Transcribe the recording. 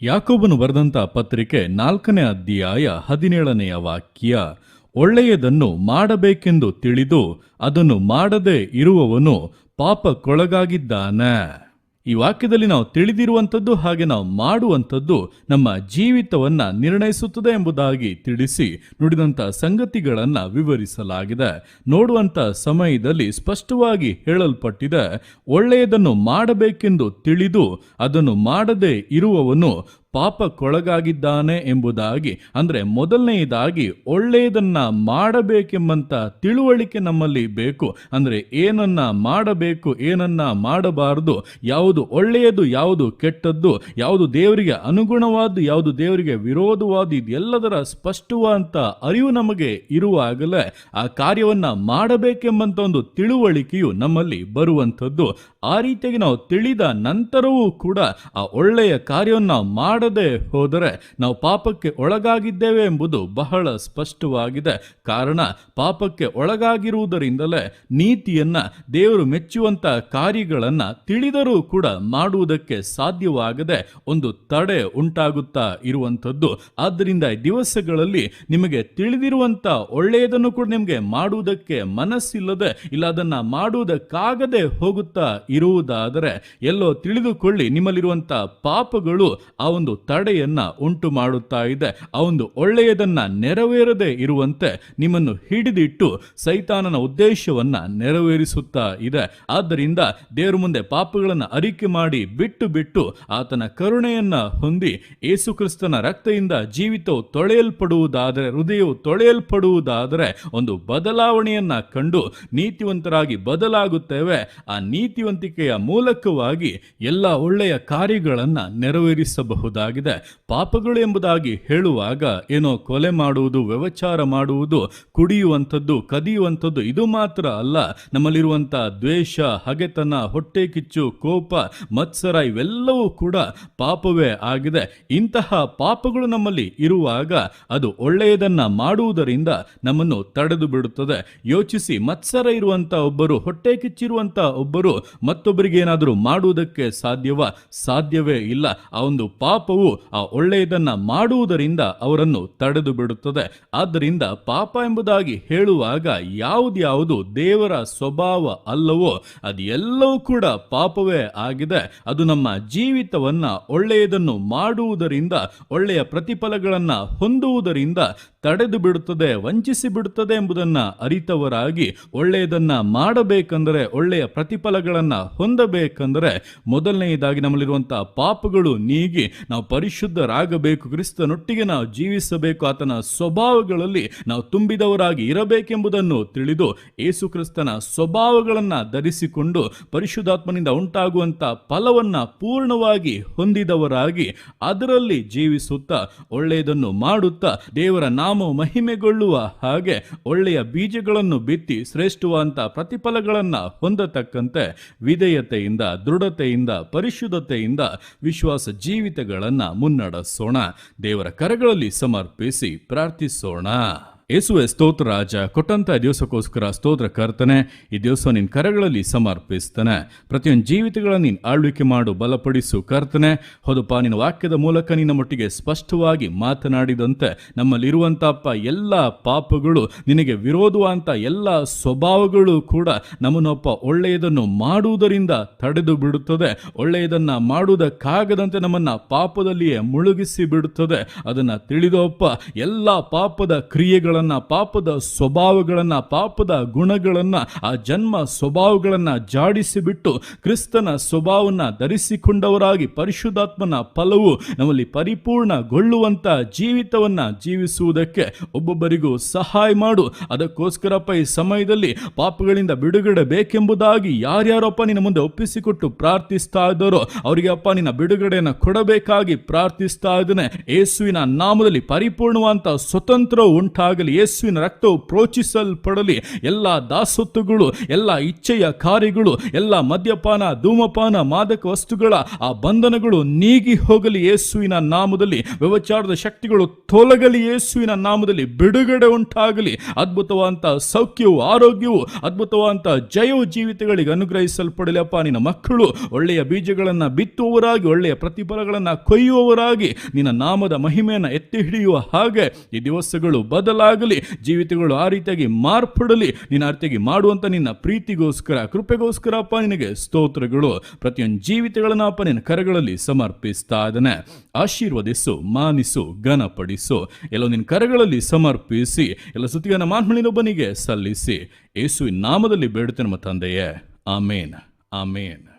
ಯಾಕೋಬನು ಬರೆದಂತ ಪತ್ರಿಕೆ 4ನೇ ಅಧ್ಯಾಯ 17ನೆಯ ವಾಕ್ಯ. ಒಳ್ಳೆಯದನ್ನು ಮಾಡಬೇಕೆಂದು ತಿಳಿದು ಅದನ್ನು ಮಾಡದೇ ಇರುವವನು ಪಾಪಕ್ಕೊಳಗಾಗಿದ್ದಾನೆ. ಈ ವಾಕ್ಯದಲ್ಲಿ ನಾವು ತಿಳಿದಿರುವಂಥದ್ದು ಹಾಗೆ ನಾವು ಮಾಡುವಂಥದ್ದು ನಮ್ಮ ಜೀವಿತವನ್ನ ನಿರ್ಣಯಿಸುತ್ತದೆ ಎಂಬುದಾಗಿ ತಿಳಿಸಿ ನುಡಿದಂಥ ಸಂಗತಿಗಳನ್ನು ವಿವರಿಸಲಾಗಿದೆ. ನೋಡುವಂಥ ಸಮಯದಲ್ಲಿ ಸ್ಪಷ್ಟವಾಗಿ ಹೇಳಲ್ಪಟ್ಟಿದೆ, ಒಳ್ಳೆಯದನ್ನು ಮಾಡಬೇಕೆಂದು ತಿಳಿದು ಅದನ್ನು ಮಾಡದೇ ಇರುವವನು ಪಾಪಕ್ಕೊಳಗಾಗಿದ್ದಾನೆ ಎಂಬುದಾಗಿ. ಅಂದರೆ ಮೊದಲನೆಯದಾಗಿ ಒಳ್ಳೆಯದನ್ನ ಮಾಡಬೇಕೆಂಬಂತ ತಿಳುವಳಿಕೆ ನಮ್ಮಲ್ಲಿ ಬೇಕು. ಅಂದರೆ ಏನನ್ನ ಮಾಡಬೇಕು, ಏನನ್ನ ಮಾಡಬಾರದು, ಯಾವುದು ಒಳ್ಳೆಯದು, ಯಾವುದು ಕೆಟ್ಟದ್ದು, ಯಾವುದು ದೇವರಿಗೆ ಅನುಗುಣವಾದ್ದು, ಯಾವುದು ದೇವರಿಗೆ ವಿರೋಧವಾದ, ಇದೆಲ್ಲದರ ಸ್ಪಷ್ಟವಾದಂಥ ಅರಿವು ನಮಗೆ ಇರುವಾಗಲೇ ಆ ಕಾರ್ಯವನ್ನ ಮಾಡಬೇಕೆಂಬಂತ ಒಂದು ತಿಳುವಳಿಕೆಯು ನಮ್ಮಲ್ಲಿ ಬರುವಂಥದ್ದು. ಆ ರೀತಿಯಾಗಿ ನಾವು ತಿಳಿದ ನಂತರವೂ ಕೂಡ ಆ ಒಳ್ಳೆಯ ಕಾರ್ಯವನ್ನು ನಾವು ಮಾಡದೆ ಹೋದರೆ ನಾವು ಪಾಪಕ್ಕೆ ಒಳಗಾಗಿದ್ದೇವೆ ಎಂಬುದು ಬಹಳ ಸ್ಪಷ್ಟವಾಗಿದೆ. ಕಾರಣ, ಪಾಪಕ್ಕೆ ಒಳಗಾಗಿರುವುದರಿಂದಲೇ ನೀತಿಯನ್ನ, ದೇವರು ಮೆಚ್ಚುವಂತ ಕಾರ್ಯಗಳನ್ನ ತಿಳಿದರೂ ಕೂಡ ಮಾಡುವುದಕ್ಕೆ ಸಾಧ್ಯವಾಗದೆ ಒಂದು ತಡೆ ಉಂಟಾಗುತ್ತಾ ಇರುವಂಥದ್ದು. ಆದ್ದರಿಂದ ಈ ದಿವಸಗಳಲ್ಲಿ ನಿಮಗೆ ತಿಳಿದಿರುವಂತ ಒಳ್ಳೆಯದನ್ನು ಕೂಡ ನಿಮಗೆ ಮಾಡುವುದಕ್ಕೆ ಮನಸ್ಸಿಲ್ಲದೆ, ಇಲ್ಲ ಅದನ್ನ ಮಾಡುವುದಕ್ಕಾಗದೆ ಹೋಗುತ್ತಾ ಇರುವುದಾದರೆ ಎಲ್ಲೋ ತಿಳಿದುಕೊಳ್ಳಿ, ನಿಮ್ಮಲ್ಲಿರುವಂತ ಪಾಪಗಳು ಆ ಒಂದು ತಡೆಯನ್ನ ಉಂಟು ಮಾಡುತ್ತಾ ಇದೆ. ಆ ಒಂದು ಒಳ್ಳೆಯದನ್ನ ನೆರವೇರದೆ ಇರುವಂತೆ ನಿಮ್ಮನ್ನು ಹಿಡಿದಿಟ್ಟು ಸೈತಾನನ ಉದ್ದೇಶವನ್ನ ನೆರವೇರಿಸುತ್ತಾ ಇದೆ. ಆದ್ದರಿಂದ ದೇವರ ಮುಂದೆ ಪಾಪಗಳನ್ನು ಅರಿಕೆ ಮಾಡಿ ಬಿಟ್ಟು ಆತನ ಕರುಣೆಯನ್ನ ಹೊಂದಿ ಯೇಸು ಕ್ರಿಸ್ತನ ರಕ್ತದಿಂದ ಜೀವಿತವು ತೊಳೆಯಲ್ಪಡುವುದಾದರೆ, ಹೃದಯವು ತೊಳೆಯಲ್ಪಡುವುದಾದರೆ ಒಂದು ಬದಲಾವಣೆಯನ್ನ ಕಂಡು ನೀತಿವಂತರಾಗಿ ಬದಲಾಗುತ್ತೇವೆ. ಆ ನೀತಿವಂತಿಕೆಯ ಮೂಲಕವಾಗಿ ಎಲ್ಲ ಒಳ್ಳೆಯ ಕಾರ್ಯಗಳನ್ನು ನೆರವೇರಿಸಬಹುದಾಗಿದೆ. ಪಾಪಗಳು ಎಂಬುದಾಗಿ ಹೇಳುವಾಗ ಏನೋ ಕೊಲೆ ಮಾಡುವುದು, ವ್ಯಭಿಚಾರ ಮಾಡುವುದು, ಕುಡಿಯುವಂಥದ್ದು, ಕದಿಯುವಂಥದ್ದು ಇದು ಮಾತ್ರ ಅಲ್ಲ. ನಮ್ಮಲ್ಲಿರುವಂತಹ ದ್ವೇಷ, ಹಗೆತನ, ಹೊಟ್ಟೆ ಕಿಚ್ಚು, ಕೋಪ, ಮತ್ಸರ ಇವೆಲ್ಲವೂ ಕೂಡ ಪಾಪವೇ ಆಗಿದೆ. ಇಂತಹ ಪಾಪಗಳು ನಮ್ಮಲ್ಲಿ ಇರುವಾಗ ಅದು ಒಳ್ಳೆಯದನ್ನ ಮಾಡುವುದರಿಂದ ನಮ್ಮನ್ನು ತಡೆದು ಬಿಡುತ್ತದೆ. ಯೋಚಿಸಿ, ಮತ್ಸರ ಇರುವಂತ ಒಬ್ಬರು, ಹೊಟ್ಟೆ ಕಿಚ್ಚಿರುವಂತ ಒಬ್ಬರು ಮತ್ತೊಬ್ಬರಿಗೆ ಏನಾದರೂ ಮಾಡುವುದಕ್ಕೆ ಸಾಧ್ಯವೇ ಇಲ್ಲ. ಆ ಒಂದು ಪಾಪವು ಆ ಒಳ್ಳೆಯದನ್ನ ಮಾಡುವುದರಿಂದ ಅವರನ್ನು ತಡೆದು ಬಿಡುತ್ತದೆ. ಆದ್ದರಿಂದ ಪಾಪ ಎಂಬುದಾಗಿ ಹೇಳುವಾಗ ಯಾವುದು ದೇವರ ಸ್ವಭಾವ ಅಲ್ಲವೋ ಅದು ಎಲ್ಲವೂ ಕೂಡ ಪಾಪವೇ ಆಗಿದೆ. ಅದು ನಮ್ಮ ಜೀವಿತವನ್ನ ಒಳ್ಳೆಯದನ್ನು ಮಾಡುವುದರಿಂದ, ಒಳ್ಳೆಯ ಪ್ರತಿಫಲಗಳನ್ನ ಹೊಂದುವುದರಿಂದ ತಡೆದು ಬಿಡುತ್ತದೆ, ವಂಚಿಸಿ ಬಿಡುತ್ತದೆ ಎಂಬುದನ್ನ ಅರಿತವರಾಗಿ ಒಳ್ಳೆಯದನ್ನ ಮಾಡಬೇಕಂದರೆ, ಒಳ್ಳೆಯ ಪ್ರತಿಫಲಗಳನ್ನ ಹೊಂದಬೇಕಂದರೆ ಮೊದಲನೆಯದಾಗಿ ನಮ್ಮಲ್ಲಿರುವಂತಹ ಪಾಪಗಳು ನೀಗಿ ನಾವು ಪರಿಶುದ್ಧರಾಗಬೇಕು, ಕ್ರಿಸ್ತನೊಟ್ಟಿಗೆ ನಾವು ಜೀವಿಸಬೇಕು, ಆತನ ಸ್ವಭಾವಗಳಲ್ಲಿ ನಾವು ತುಂಬಿದವರಾಗಿ ಇರಬೇಕೆಂಬುದನ್ನು ತಿಳಿದು ಯೇಸು ಕ್ರಿಸ್ತನ ಸ್ವಭಾವಗಳನ್ನ ಧರಿಸಿಕೊಂಡು ಪರಿಶುದ್ಧಾತ್ಮನಿಂದ ಉಂಟಾಗುವಂತ ಫಲವನ್ನ ಪೂರ್ಣವಾಗಿ ಹೊಂದಿದವರಾಗಿ ಅದರಲ್ಲಿ ಜೀವಿಸುತ್ತಾ ಒಳ್ಳೆಯದನ್ನು ಮಾಡುತ್ತಾ ದೇವರ ನಾಮ ಮಹಿಮೆಗೊಳ್ಳುವ ಹಾಗೆ ಒಳ್ಳೆಯ ಬೀಜಗಳನ್ನು ಬಿತ್ತಿ ಶ್ರೇಷ್ಠವಾದಂತ ಪ್ರತಿಫಲಗಳನ್ನ ಹೊಂದತಕ್ಕಂತೆ ವಿಧೇಯತೆಯಿಂದ, ದೃಢತೆಯಿಂದ, ಪರಿಶುದ್ಧತೆಯಿಂದ ವಿಶ್ವಾಸ ಜೀವಿತಗಳನ್ನ ಮುನ್ನಡೆಸೋಣ. ದೇವರ ಕರಗಳಲ್ಲಿ ಸಮರ್ಪಿಸಿ ಪ್ರಾರ್ಥಿಸೋಣ. ಯೇಸುವೆ ಸ್ತೋತ್ರ ರಾಜ, ಕೊಟ್ಟಂತ ದಿವಸಕ್ಕೋಸ್ಕರ ಸ್ತೋತ್ರ ಕರ್ತನೆ. ಈ ದಿವಸ ನಿನ್ನ ಕರಗಳಲ್ಲಿ ಸಮರ್ಪಿಸ್ತಾನೆ. ಪ್ರತಿಯೊಂದು ಜೀವಿತಗಳನ್ನು ನೀನು ಆಳ್ವಿಕೆ ಮಾಡು, ಬಲಪಡಿಸು ಕರ್ತನೆ. ಹೌದಪ್ಪ, ನಿನ್ನ ವಾಕ್ಯದ ಮೂಲಕ ನಿನ್ನ ಮಟ್ಟಿಗೆ ಸ್ಪಷ್ಟವಾಗಿ ಮಾತನಾಡಿದಂತೆ ನಮ್ಮಲ್ಲಿರುವಂತಪ್ಪ ಎಲ್ಲ ಪಾಪಗಳು, ನಿನಗೆ ವಿರೋಧವಂತ ಎಲ್ಲ ಸ್ವಭಾವಗಳು ಕೂಡ ನಮ್ಮನ್ನಪ್ಪ ಒಳ್ಳೆಯದನ್ನು ಮಾಡುವುದರಿಂದ ತಡೆದು ಬಿಡುತ್ತದೆ. ಒಳ್ಳೆಯದನ್ನ ಮಾಡುವುದಕ್ಕಾಗದಂತೆ ನಮ್ಮನ್ನ ಪಾಪದಲ್ಲಿಯೇ ಮುಳುಗಿಸಿ ಬಿಡುತ್ತದೆ. ಅದನ್ನ ತಿಳಿದೋಪ್ಪ ಎಲ್ಲ ಪಾಪದ ಕ್ರಿಯೆಗಳ, ಪಾಪದ ಸ್ವಭಾವಗಳನ್ನ, ಪಾಪದ ಗುಣಗಳನ್ನ, ಆ ಜನ್ಮ ಸ್ವಭಾವಗಳನ್ನ ಜಾಡಿಸಿಬಿಟ್ಟು ಕ್ರಿಸ್ತನ ಸ್ವಭಾವವನ್ನು ಧರಿಸಿಕೊಂಡವರಾಗಿ ಪರಿಶುದ್ಧಾತ್ಮನ ಫಲವು ನಮ್ಮಲ್ಲಿ ಪರಿಪೂರ್ಣಗೊಳ್ಳುವಂತ ಜೀವಿತವನ್ನ ಜೀವಿಸುವುದಕ್ಕೆ ಒಬ್ಬೊಬ್ಬರಿಗೂ ಸಹಾಯ ಮಾಡು. ಅದಕ್ಕೋಸ್ಕರಪ್ಪ ಈ ಸಮಯದಲ್ಲಿ ಪಾಪಗಳಿಂದ ಬಿಡುಗಡೆ ಬೇಕೆಂಬುದಾಗಿ ಯಾರ್ಯಾರಪ್ಪ ನಿನ್ನ ಮುಂದೆ ಒಪ್ಪಿಸಿಕೊಟ್ಟು ಪ್ರಾರ್ಥಿಸ್ತಾ ಇದ್ದಾರೋ ಅವರಿಗೆ ಅಪ್ಪ ನಿನ್ನ ಬಿಡುಗಡೆಯನ್ನು ಕೊಡಬೇಕಾಗಿ ಪ್ರಾರ್ಥಿಸ್ತಾ ಇದ್ದೇನೆ. ಯೇಸುವಿನ ನಾಮದಲ್ಲಿ ಪರಿಪೂರ್ಣವಾದಂತ ಸ್ವತಂತ್ರ ಉಂಟಾಗಲಿ. ಜೀವಿತಗಳಲ್ಲಿ ಯೇಸುವಿನ ರಕ್ತವು ಪ್ರೋಚಿಸಲ್ಪಡಲಿ. ಎಲ್ಲ ದಾಸತ್ವಗಳು, ಎಲ್ಲ ಇಚ್ಛೆಯ ಕಾರ್ಯಗಳು, ಎಲ್ಲ ಮದ್ಯಪಾನ, ಧೂಮಪಾನ, ಮಾದಕ ವಸ್ತುಗಳ ಆ ಬಂಧನಗಳು ನೀಗಿ ಹೋಗಲಿ ಯೇಸುವಿನ ನಾಮದಲ್ಲಿ. ವ್ಯಭಿಚಾರದ ಶಕ್ತಿಗಳು ತೊಲಗಲಿ ಯೇಸುವಿನ ನಾಮದಲ್ಲಿ. ಬಿಡುಗಡೆ ಉಂಟಾಗಲಿ. ಅದ್ಭುತವಾದಂಥ ಸೌಖ್ಯವು, ಆರೋಗ್ಯವು, ಅದ್ಭುತವಾದಂಥ ಜಯವು ಜೀವಿತಗಳಿಗೆ ಅನುಗ್ರಹಿಸಲ್ಪಡಲಿ. ಅಪ್ಪ, ನಿನ್ನ ಮಕ್ಕಳು ಒಳ್ಳೆಯ ಬೀಜಗಳನ್ನು ಬಿತ್ತುವವರಾಗಿ, ಒಳ್ಳೆಯ ಪ್ರತಿಫಲಗಳನ್ನು ಕೊಯ್ಯುವವರಾಗಿ, ನಿನ್ನ ನಾಮದ ಮಹಿಮೆಯನ್ನು ಎತ್ತಿ ಹಿಡಿಯುವ ಹಾಗೆ ಈ ದಿವಸಗಳು ಬದಲಾಗಲಿ. ಜೀವಿತಗಳು ಆ ರೀತಿಯಾಗಿ ಮಾರ್ಪಡಲಿ. ನಿನ್ನ ಅರ್ಥಿಯಾಗಿ ಮಾಡುವಂಥ ನಿನ್ನ ಪ್ರೀತಿಗೋಸ್ಕರ, ಕೃಪೆಗೋಸ್ಕರ ಅಪ್ಪ ನಿನಗೆ ಸ್ತೋತ್ರಗಳು. ಪ್ರತಿಯೊಂದು ಜೀವಿತಗಳನ್ನು ಅಪ್ಪ ನಿನ್ನ ಕರಗಳಲ್ಲಿ ಸಮರ್ಪಿಸ್ತಾ ಇದ್ದಾನೆ. ಆಶೀರ್ವದಿಸು, ಮಾನಿಸು, ಘನಪಡಿಸು. ಎಲ್ಲೋ ನಿನ್ನ ಕರಗಳಲ್ಲಿ ಸಮರ್ಪಿಸಿ ಎಲ್ಲ ಸ್ತುತಿಯನ್ನು ಮಾನ್ಮಳಿನೊಬ್ಬನಿಗೆ ಸಲ್ಲಿಸಿ ಯೇಸುವಿನ ನಾಮದಲ್ಲಿ ಬೇಡುತ್ತೇನೆ ನಮ್ಮ ತಂದೆಯೇ. ಆಮೇನ್, ಆಮೇನ್.